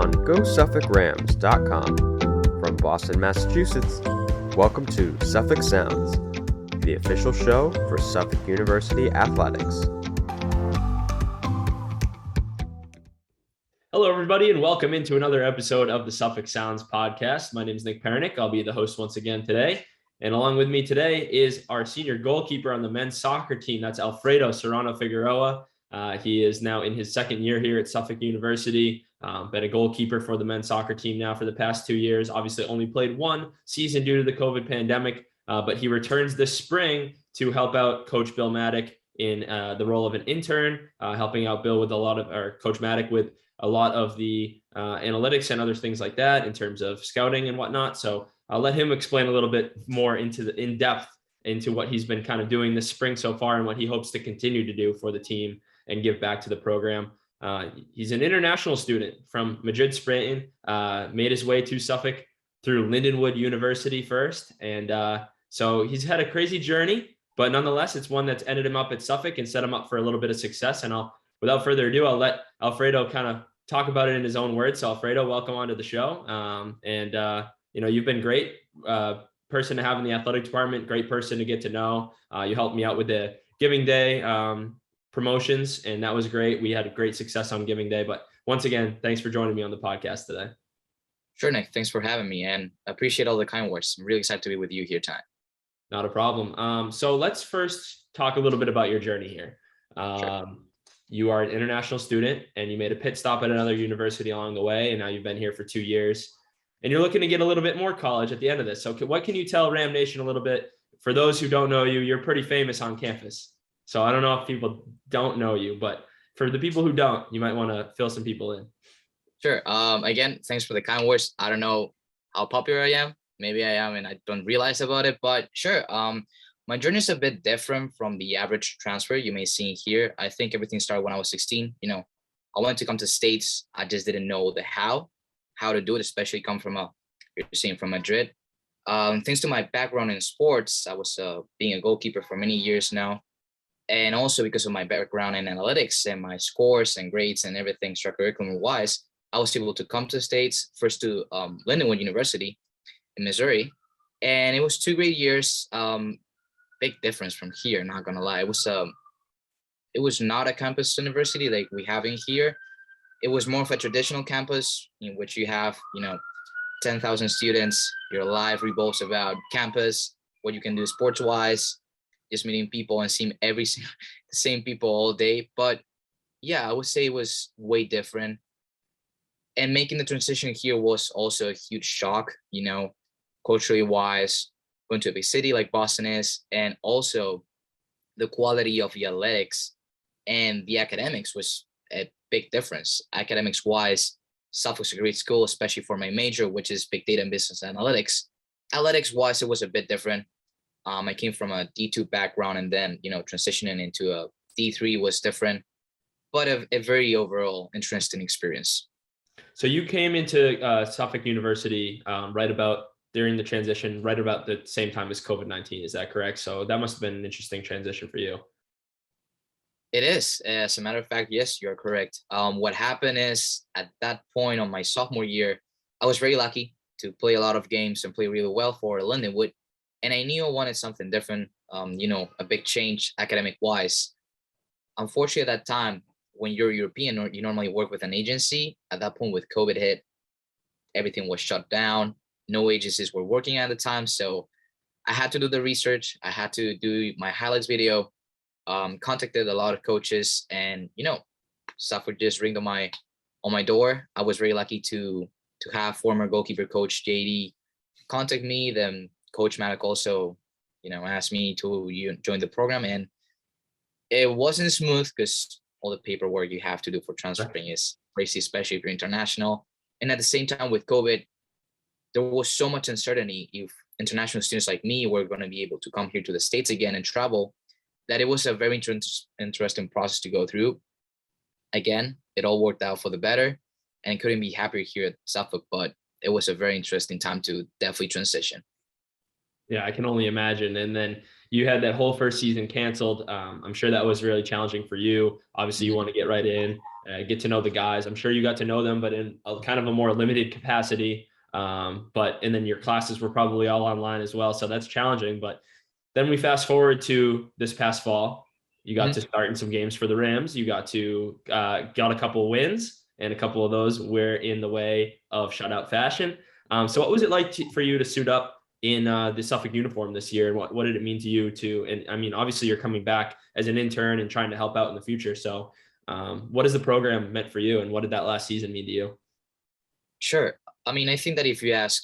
on GoSuffolkRams.com. From Boston, Massachusetts, welcome to Suffolk Sounds, the official show for Suffolk University athletics. Hello, everybody, and welcome into another episode of the Suffolk Sounds podcast. My name is Nick Pernick. I'll be the host once again today. And along with me today is our senior goalkeeper on the men's soccer team. That's Alfredo Serrano Figueroa. He is now in his second year here at Suffolk University. Been a goalkeeper for the men's soccer team now for the past 2 years. Obviously only played one season due to the COVID pandemic, but he returns this spring to help out Coach Bill Maddock in the role of an intern, helping out Bill with Coach Maddock with a lot of the analytics and other things like that in terms of scouting and whatnot. So I'll let him explain a little bit more in depth into what he's been kind of doing this spring so far and what he hopes to continue to do for the team and give back to the program. He's an international student from Madrid, Spain, made his way to Suffolk through Lindenwood University first. And so he's had a crazy journey, but nonetheless, it's one that's ended him up at Suffolk and set him up for a little bit of success. And without further ado, I'll let Alfredo kind of talk about it in his own words. So Alfredo, welcome onto the show. You've been great person to have in the athletic department, great person to get to know. You helped me out with the Giving Day promotions, and that was great. We had a great success on Giving Day. But once again, thanks for joining me on the podcast today. Sure, Nick. Thanks for having me, and I appreciate all the kind words. I'm really excited to be with you here tonight. Not a problem. So let's first talk a little bit about your journey here. Sure. You are an international student, and you made a pit stop at another university along the way, and now you've been here for 2 years. And you're looking to get a little bit more college at the end of this. So what can you tell Ram Nation a little bit? For those who don't know you, you're pretty famous on campus. So I don't know if people don't know you, but for the people who don't, you might want to fill some people in. Sure. Again, thanks for the kind words. I don't know how popular I am. Maybe I am and I don't realize about it, but sure. My journey is a bit different from the average transfer you may see here. I think everything started when I was 16. I wanted to come to the States. I just didn't know the how to do it, especially come from from Madrid. Thanks to my background in sports, I was being a goalkeeper for many years now. And also because of my background in analytics and my scores and grades and everything extracurricular wise, I was able to come to the States, first to Lindenwood University in Missouri. And it was 2 great years. Big difference from here, not gonna lie. It was not a campus university like we have in here. It was more of a traditional campus in which you have, 10,000 students. Your life revolves about campus, what you can do sports-wise, just meeting people and seeing the same people all day. But yeah, I would say it was way different. And making the transition here was also a huge shock, culturally wise, going to a big city like Boston is, and also the quality of the athletics and the academics was a big difference. Academics wise, Suffolk's a great school, especially for my major, which is big data and business analytics. Athletics wise, it was a bit different. I came from a D2 background, and then, transitioning into a D3 was different, but a very overall interesting experience. So you came into Suffolk University right about during the transition, right about the same time as COVID-19. Is that correct? So that must have been an interesting transition for you. It is. As a matter of fact, yes, you're correct. What happened is at that point on my sophomore year, I was very lucky to play a lot of games and play really well for Lindenwood. And I knew I wanted something different, a big change academic wise. Unfortunately, at that time, when you're European, or you normally work with an agency. At that point, with COVID hit, everything was shut down. No agencies were working at the time. So I had to do the research. I had to do my highlights video, contacted a lot of coaches, and, Suffolk just ringed on my door. I was very lucky to have former goalkeeper coach JD contact me. Then Coach Maddock also, asked me to join the program, and it wasn't smooth because all the paperwork you have to do for transferring is crazy, especially if you're international. And at the same time with COVID, there was so much uncertainty if international students like me were going to be able to come here to the States again and travel, that it was a very interesting process to go through. Again, it all worked out for the better, and couldn't be happier here at Suffolk, but it was a very interesting time to definitely transition. Yeah, I can only imagine. And then you had that whole first season canceled. I'm sure that was really challenging for you. Obviously, you want to get right in get to know the guys. I'm sure you got to know them, but in a kind of a more limited capacity. And then your classes were probably all online as well. So that's challenging. But then we fast forward to this past fall. You got to start in some games for the Rams. You got a couple of wins, and a couple of those were in the way of shutout fashion. So what was it like for you to suit up in the Suffolk uniform this year? And what did it mean to you and I mean, obviously you're coming back as an intern and trying to help out in the future. So what has the program meant for you, and what did that last season mean to you? Sure. I mean, I think that if you ask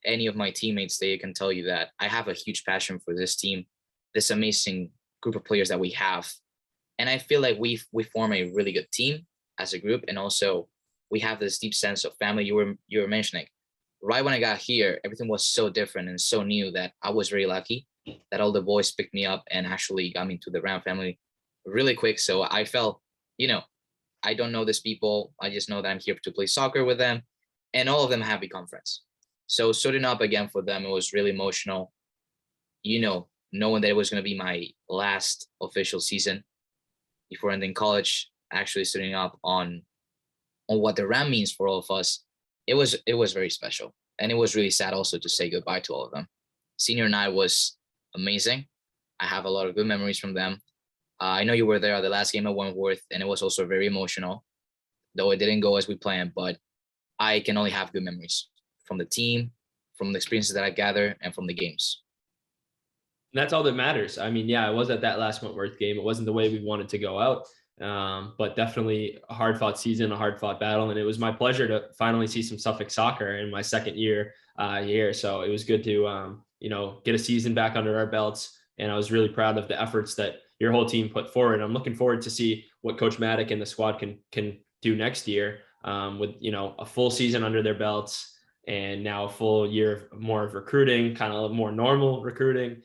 any of my teammates, they can tell you that I have a huge passion for this team, this amazing group of players that we have. And I feel like we form a really good team as a group. And also we have this deep sense of family you were mentioning. Right when I got here, everything was so different and so new that I was very lucky that all the boys picked me up and actually got me to the Ram family really quick. So I felt, I don't know these people. I just know that I'm here to play soccer with them, and all of them have become friends. So suiting up again for them, it was really emotional, knowing that it was going to be my last official season before ending college, actually suiting up on what the Ram means for all of us. It was very special. And it was really sad also to say goodbye to all of them. Senior night was amazing. I have a lot of good memories from them. I know you were there at the last game at Wentworth, and it was also very emotional, though it didn't go as we planned, but I can only have good memories from the team, from the experiences that I gather, and from the games. That's all that matters. I mean, yeah, I was at that last Wentworth game. It wasn't the way we wanted to go out, but definitely a hard-fought season, a hard-fought battle, and it was my pleasure to finally see some Suffolk soccer in my second year here. So it was good to, get a season back under our belts, and I was really proud of the efforts that your whole team put forward. I'm looking forward to see what Coach Maddock and the squad can do next year with a full season under their belts, and now a full year more of recruiting, kind of more normal recruiting.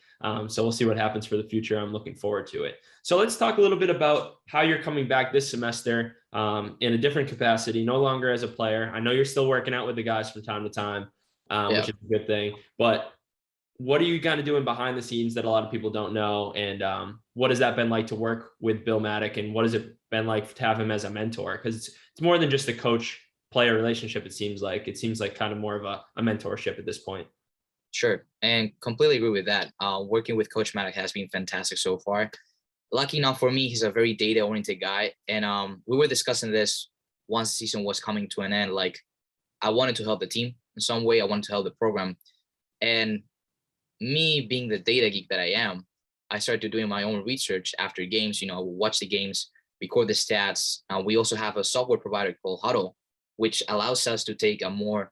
So we'll see what happens for the future. I'm looking forward to it. So let's talk a little bit about how you're coming back this semester in a different capacity, no longer as a player. I know you're still working out with the guys from time to time, which is a good thing. But what are you kind of doing behind the scenes that a lot of people don't know? And what has that been like to work with Bill Maddock? And what has it been like to have him as a mentor? Because it's more than just a coach-player relationship, it seems like. It seems like kind of more of a mentorship at this point. Sure. And completely agree with that. Working with Coach Maddock has been fantastic so far. Lucky enough for me, he's a very data-oriented guy. And we were discussing this once the season was coming to an end. Like, I wanted to help the team in some way. I wanted to help the program. And me being the data geek that I am, I started doing my own research after games. I would watch the games, record the stats. We also have a software provider called Huddle, which allows us to take a more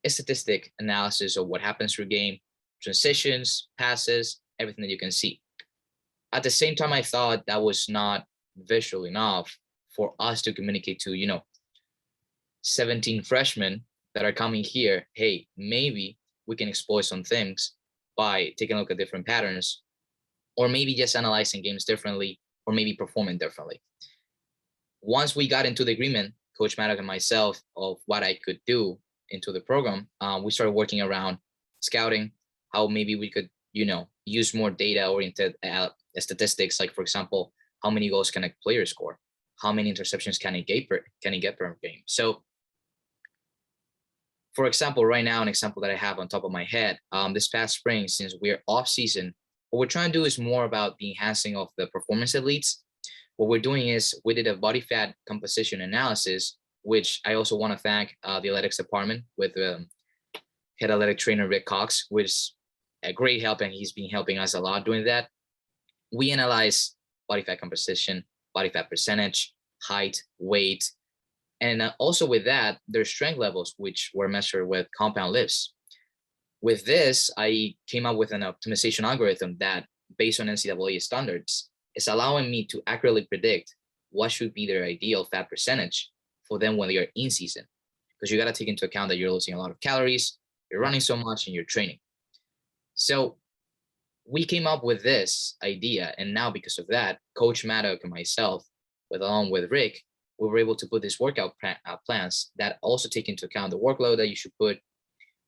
statistic analysis of what happens through game, transitions, passes, everything that you can see. At the same time, I thought that was not visual enough for us to communicate to, 17 freshmen that are coming here. Hey, maybe we can exploit some things by taking a look at different patterns, or maybe just analyzing games differently, or maybe performing differently. Once we got into the agreement, Coach Maddock and myself, of what I could do into the program, we started working around scouting, how maybe we could, use more data-oriented statistics, like, for example, how many goals can a player score? How many interceptions can he get per game? So, for example, right now, an example that I have on top of my head, this past spring, since we're off season, what we're trying to do is more about the enhancing of the performance elites. What we're doing is we did a body fat composition analysis, which I also want to thank the athletics department with head athletic trainer Rick Cox, which is a great help, and he's been helping us a lot doing that. We analyze body fat composition, body fat percentage, height, weight, and also with that, their strength levels, which were measured with compound lifts. With this, I came up with an optimization algorithm that, based on NCAA standards, is allowing me to accurately predict what should be their ideal fat percentage for them when they are in season. Because you got to take into account that you're losing a lot of calories, you're running so much, and you're training. So we came up with this idea, and now because of that, Coach Maddock and myself, along with Rick, we were able to put these workout plans that also take into account the workload that you should put.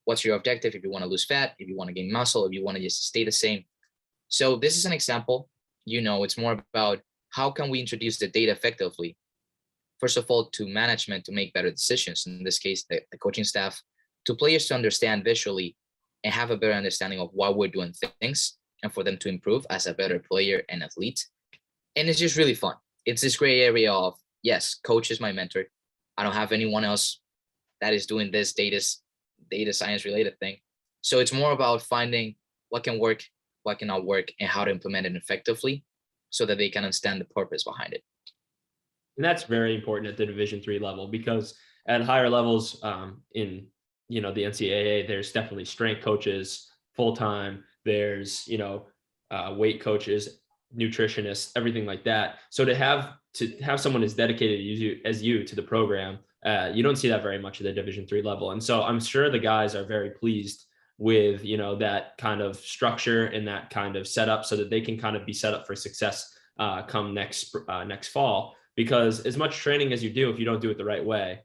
What's your objective? If you want to lose fat, if you want to gain muscle, if you want to just stay the same. So this is an example. It's more about how can we introduce the data effectively first of all, to management to make better decisions. In this case, the coaching staff, to players to understand visually and have a better understanding of why we're doing things, and for them to improve as a better player and athlete. And it's just really fun. It's this gray area of, yes, coach is my mentor. I don't have anyone else that is doing this data science related thing. So it's more about finding what can work, what cannot work, and how to implement it effectively so that they can understand the purpose behind it. And that's very important at the Division III level, because at higher levels in the NCAA, there's definitely strength coaches full time. There's weight coaches, nutritionists, everything like that. So to have someone as dedicated as you to the program, you don't see that very much at the Division III level. And so I'm sure the guys are very pleased with that kind of structure and that kind of setup, so that they can kind of be set up for success come next fall. Because as much training as you do, if you don't do it the right way,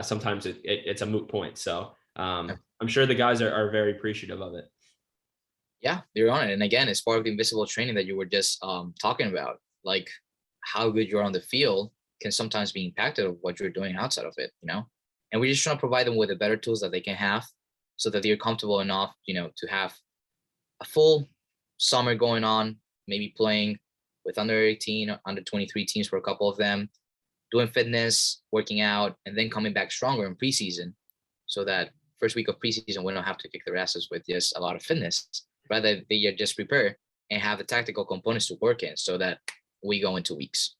sometimes it's a moot point. So I'm sure the guys are very appreciative of it. Yeah, you're on it. And again, it's part of the invisible training that you were just talking about. Like how good you're on the field can sometimes be impacted of what you're doing outside of it, And we're just trying to provide them with the better tools that they can have so that they're comfortable enough, to have a full summer going on, maybe playing with under 18 or under 23 teams for a couple of them, doing fitness, working out, and then coming back stronger in preseason, so that first week of preseason, we don't have to kick their asses with just a lot of fitness. Rather, they just prepare and have the tactical components to work in, so that we go into weeks.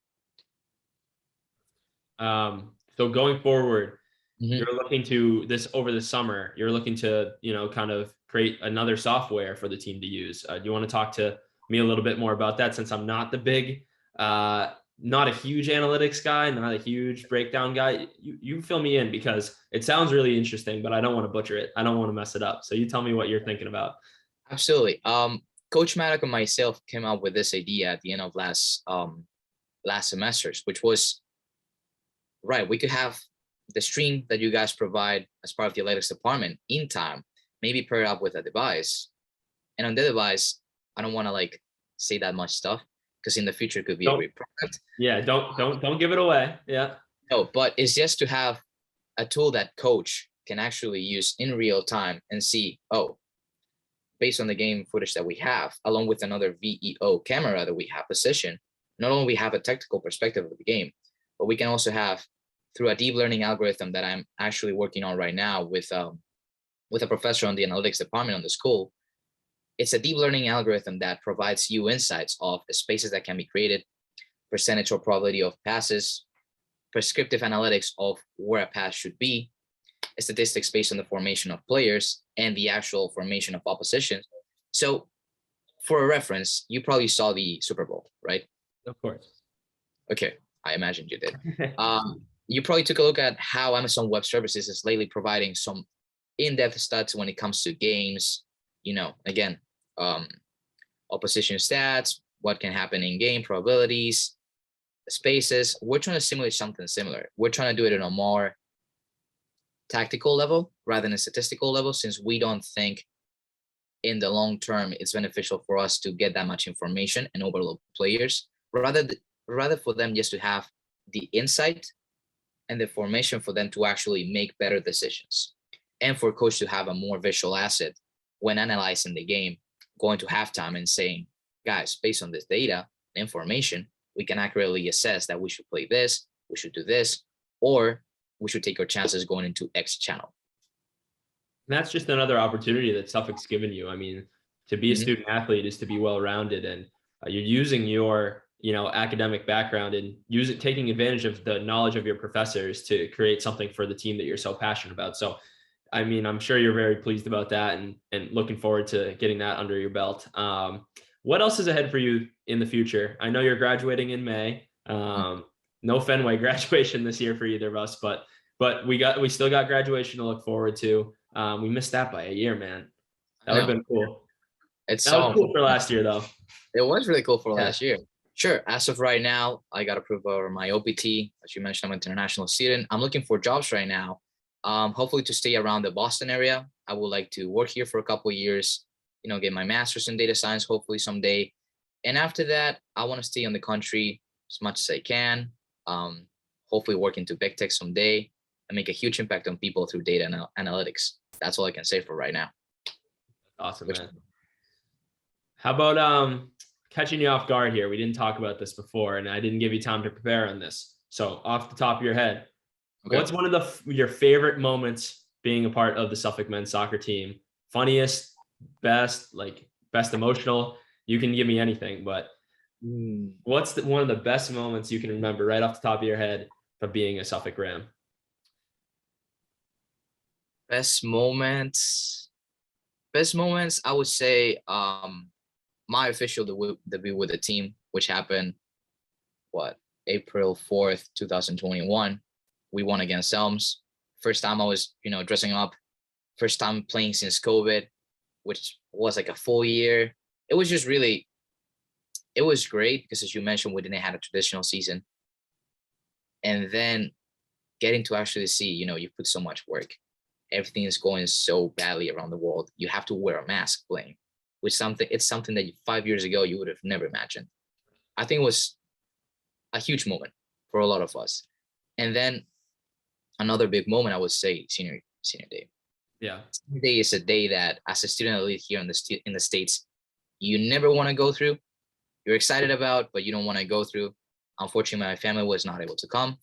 So going forward, you're looking to over the summer, you're looking to, kind of create another software for the team to use. Do you want to talk to me a little bit more about that, since I'm not the big, not a huge analytics guy, not a huge breakdown guy? You fill me in, because it sounds really interesting, but I don't want to butcher it. I don't want to mess it up. So you tell me what you're thinking about. Absolutely. Coach Maddock and myself came up with this idea at the end of last semesters, which was, right, we could have the stream that you guys provide as part of the athletics department in time, maybe pair it up with a device. And on the device, I don't want to say that much stuff, because in the future it could be a great product. Yeah, don't give it away. Yeah. No, but it's just to have a tool that coach can actually use in real time and see, based on the game footage that we have, along with another VEO camera that we have positioned, not only we have a technical perspective of the game, but we can also have, through a deep learning algorithm that I'm actually working on right now with a professor on the analytics department on the school. It's a deep learning algorithm that provides you insights of the spaces that can be created, percentage or probability of passes, prescriptive analytics of where a pass should be, statistics based on the formation of players and the actual formation of opposition. So for a reference, you probably saw the Super Bowl, right? Of course. Okay, I imagined you did. You probably took a look at how Amazon Web Services is lately providing some in-depth stats when it comes to games, again, opposition stats, what can happen in game, probabilities, spaces. We're trying to simulate something similar. We're trying to do it on a more tactical level rather than a statistical level, since we don't think in the long term it's beneficial for us to get that much information and overload players, rather for them just to have the insight and the formation for them to actually make better decisions, and for coach to have a more visual asset when analyzing the game, going to halftime and saying, guys, based on this data information, we can accurately assess that we should play this, we should do this, or we should take our chances going into X channel. And that's just another opportunity that Suffolk's given you. I mean, to be a student athlete is to be well-rounded, and you're using your academic background and taking advantage of the knowledge of your professors to create something for the team that you're so passionate about. So, I mean, I'm sure you're very pleased about that and looking forward to getting that under your belt. What else is ahead for you in the future? I know you're graduating in May. No Fenway graduation this year for either of us, but we still got graduation to look forward to. We missed that by a year, man. That would have been cool. That was cool for last year, though. It was really cool for last year. Sure. As of right now, I got approved for my OPT. As you mentioned, I'm an international student. I'm looking for jobs right now. Hopefully to stay around the Boston area. I would like to work here for a couple of years, get my master's in data science, hopefully someday. And after that, I want to stay in the country as much as I can. hopefully work into big tech someday and make a huge impact on people through data analytics. That's all I can say for right now. Awesome, man. How about catching you off guard here? We didn't talk about this before, and I didn't give you time to prepare on this. So off the top of your head, what's one of your favorite moments being a part of the Suffolk men's soccer team? Funniest, best emotional? You can give me anything, but what's one of the best moments you can remember right off the top of your head of being a Suffolk Ram? Best moments, I would say my official debut with the team, which happened April 4th, 2021. We won against Elms. First time I was, dressing up. First time playing since COVID, which was like a full year. It was just really, it was great because, as you mentioned, we didn't have a traditional season. And then getting to actually see, you put so much work. Everything is going so badly around the world. You have to wear a mask playing, it's something that 5 years ago you would have never imagined. I think it was a huge moment for a lot of us. And then another big moment, I would say, senior day. Yeah. Senior day is a day that, as a student athlete here in the States, you never want to go through. You're excited about, but you don't want to go through. Unfortunately, my family was not able to come.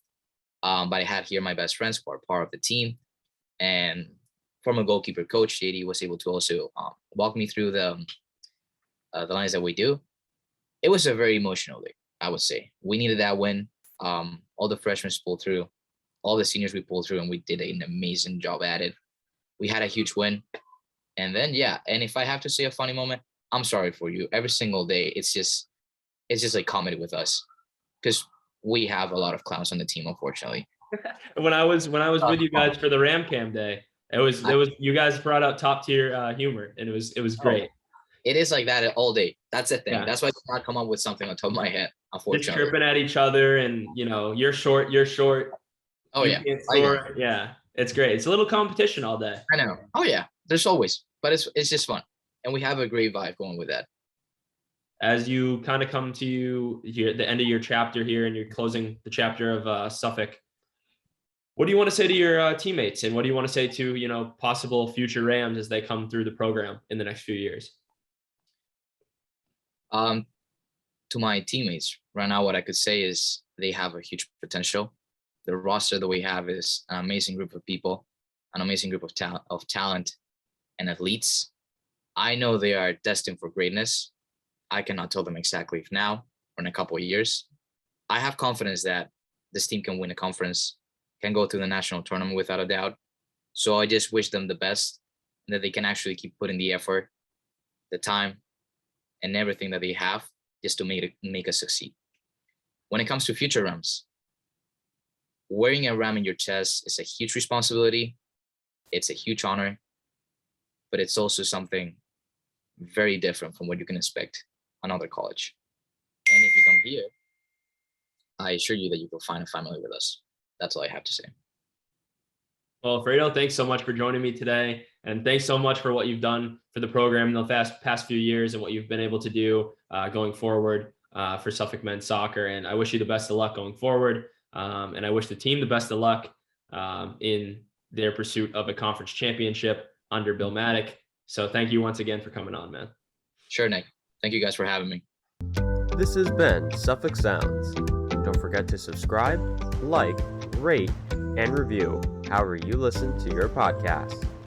But I had here my best friends who are part of the team. And former goalkeeper coach JD was able to also walk me through the lines that we do. It was a very emotional day, I would say. We needed that win. All the freshmen pulled through, all the seniors we pulled through, and we did an amazing job at it. We had a huge win. And then, and if I have to say a funny moment, I'm sorry for you. Every single day, it's just like comedy with us, because we have a lot of clowns on the team, unfortunately. When I was with you guys for the Ram Cam day, it was you guys brought out top tier humor, and it was great. It is like that all day. That's the thing. Yeah. That's why I cannot come up with something on top of my head, unfortunately. Just tripping at each other, and you're short. Oh yeah. Yeah, it's great. It's a little competition all day. I know. Oh yeah. There's always, but it's just fun, and we have a great vibe going with that. As you kind of come to the end of your chapter here, and you're closing the chapter of Suffolk, what do you want to say to your teammates, and what do you want to say to possible future Rams as they come through the program in the next few years? To my teammates right now, what I could say is they have a huge potential. The roster that we have is an amazing group of people, an amazing group of talent and athletes. I know they are destined for greatness. I cannot tell them exactly if now or in a couple of years. I have confidence that this team can win a conference, can go to the national tournament without a doubt. So I just wish them the best, and that they can actually keep putting the effort, the time, and everything that they have just to make us succeed. When it comes to future Rams, wearing a Ram in your chest is a huge responsibility. It's a huge honor, but it's also something very different from what you can expect another college. And if you come here, I assure you that you will find a family with us. That's all I have to say. Well, Alfredo, thanks so much for joining me today. And thanks so much for what you've done for the program in the past few years, and what you've been able to do going forward for Suffolk men's soccer. And I wish you the best of luck going forward. And I wish the team the best of luck in their pursuit of a conference championship under Bill Maddock. So thank you once again for coming on, man. Sure, Nick. Thank you guys for having me. This has been Suffolk Sounds. Don't forget to subscribe, like, rate, and review however you listen to your podcast.